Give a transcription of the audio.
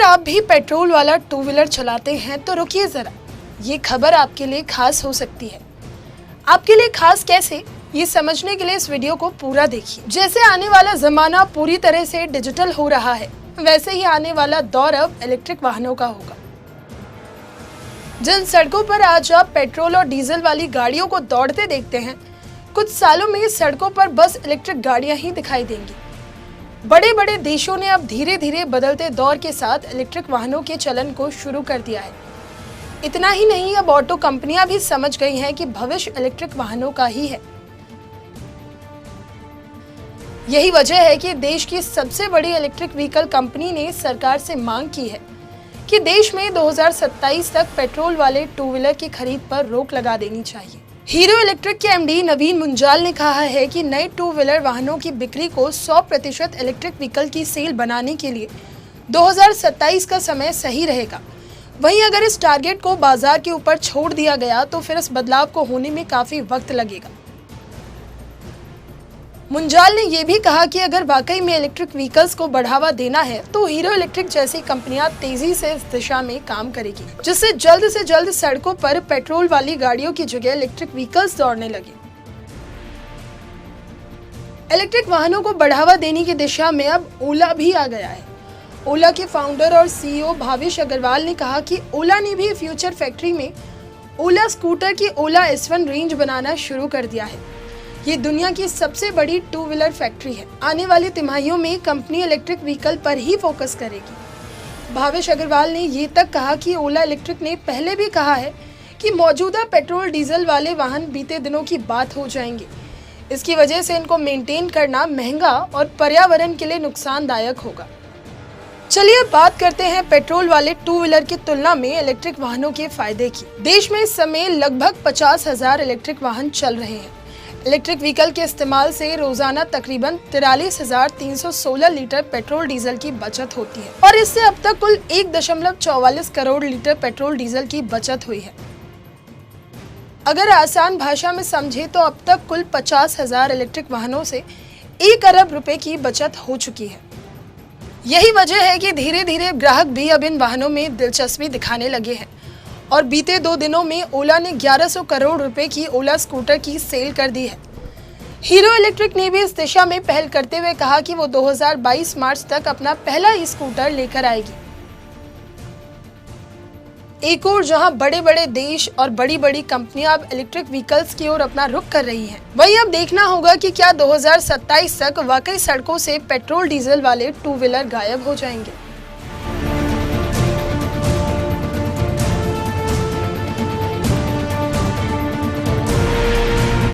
आप भी पेट्रोल वाला टू व्हीलर चलाते हैं तो रुकिए जरा, ये खबर आपके लिए खास हो सकती है। आपके लिए खास कैसे, ये समझने के लिए इस वीडियो को पूरा देखिए। जैसे आने वाला जमाना पूरी तरह से डिजिटल हो रहा है, वैसे ही आने वाला दौर अब इलेक्ट्रिक वाहनों का होगा। जिन सड़कों पर आज आप पेट्रोल और डीजल वाली गाड़ियों को दौड़ते देखते हैं, कुछ सालों में सड़कों पर बस इलेक्ट्रिक गाड़ियां ही दिखाई देंगी। बड़े बड़े देशों ने अब धीरे धीरे बदलते दौर के साथ इलेक्ट्रिक वाहनों के चलन को शुरू कर दिया है। इतना ही नहीं, अब ऑटो कंपनियां भी समझ गई हैं कि भविष्य इलेक्ट्रिक वाहनों का ही है। यही वजह है कि देश की सबसे बड़ी इलेक्ट्रिक व्हीकल कंपनी ने सरकार से मांग की है कि देश में 2027 तक पेट्रोल वाले टू व्हीलर की खरीद पर रोक लगा देनी चाहिए। हीरो इलेक्ट्रिक के एमडी नवीन मुंजाल ने कहा है कि नए टू व्हीलर वाहनों की बिक्री को 100% इलेक्ट्रिक व्हीकल की सेल बनाने के लिए 2027 का समय सही रहेगा। वहीं अगर इस टारगेट को बाजार के ऊपर छोड़ दिया गया तो फिर इस बदलाव को होने में काफी वक्त लगेगा। मुंजाल ने यह भी कहा कि अगर वाकई में इलेक्ट्रिक व्हीकल्स को बढ़ावा देना है तो हीरो इलेक्ट्रिक जैसी कंपनियां तेजी से इस दिशा में काम करेगी, जिससे जल्द से जल्द सड़कों पर पेट्रोल वाली गाड़ियों की जगह इलेक्ट्रिक व्हीकल्स दौड़ने लगे। इलेक्ट्रिक वाहनों को बढ़ावा देने की दिशा में अब ओला भी आ गया है। ओला के फाउंडर और सीईओ भावेश अग्रवाल ने कहा कि ओला ने भी फ्यूचर फैक्ट्री में ओला स्कूटर की ओला S1 रेंज बनाना शुरू कर दिया है। ये दुनिया की सबसे बड़ी टू व्हीलर फैक्ट्री है। आने वाली तिमाहियों में कंपनी इलेक्ट्रिक व्हीकल पर ही फोकस करेगी। भावेश अग्रवाल ने ये तक कहा कि ओला इलेक्ट्रिक ने पहले भी कहा है कि मौजूदा पेट्रोल डीजल वाले वाहन बीते दिनों की बात हो जाएंगे। इसकी वजह से इनको मेंटेन करना महंगा और पर्यावरण के लिए नुकसानदायक होगा। चलिए अब बात करते हैं पेट्रोल वाले टू व्हीलर की तुलना में इलेक्ट्रिक वाहनों के फायदे की। देश में इस समय लगभग 50,000 इलेक्ट्रिक वाहन चल रहे हैं। इलेक्ट्रिक व्हीकल के इस्तेमाल से रोजाना तकरीबन 43,316 लीटर पेट्रोल डीजल की बचत होती है और इससे अब तक कुल 1.44 करोड़ लीटर पेट्रोल डीजल की बचत हुई है। अगर आसान भाषा में समझे तो अब तक कुल 50,000 इलेक्ट्रिक वाहनों से 1 अरब रुपए की बचत हो चुकी है। यही वजह है कि धीरे धीरे ग्राहक भी अब इन वाहनों में दिलचस्पी दिखाने लगे हैं और बीते 2 दिनों में ओला ने 1100 करोड़ रुपए की ओला स्कूटर की सेल कर दी है। हीरो इलेक्ट्रिक ने भी इस दिशा में पहल करते हुए कहा कि वो 2022 मार्च तक अपना पहला ई स्कूटर लेकर आएगी। एक और जहां बड़े बड़े देश और बड़ी बड़ी कंपनियां अब इलेक्ट्रिक व्हीकल्स की ओर अपना रुख कर रही हैं, वहीं अब देखना होगा कि क्या 2027 तक वाकई सड़कों से पेट्रोल डीजल वाले टू व्हीलर गायब हो जाएंगे।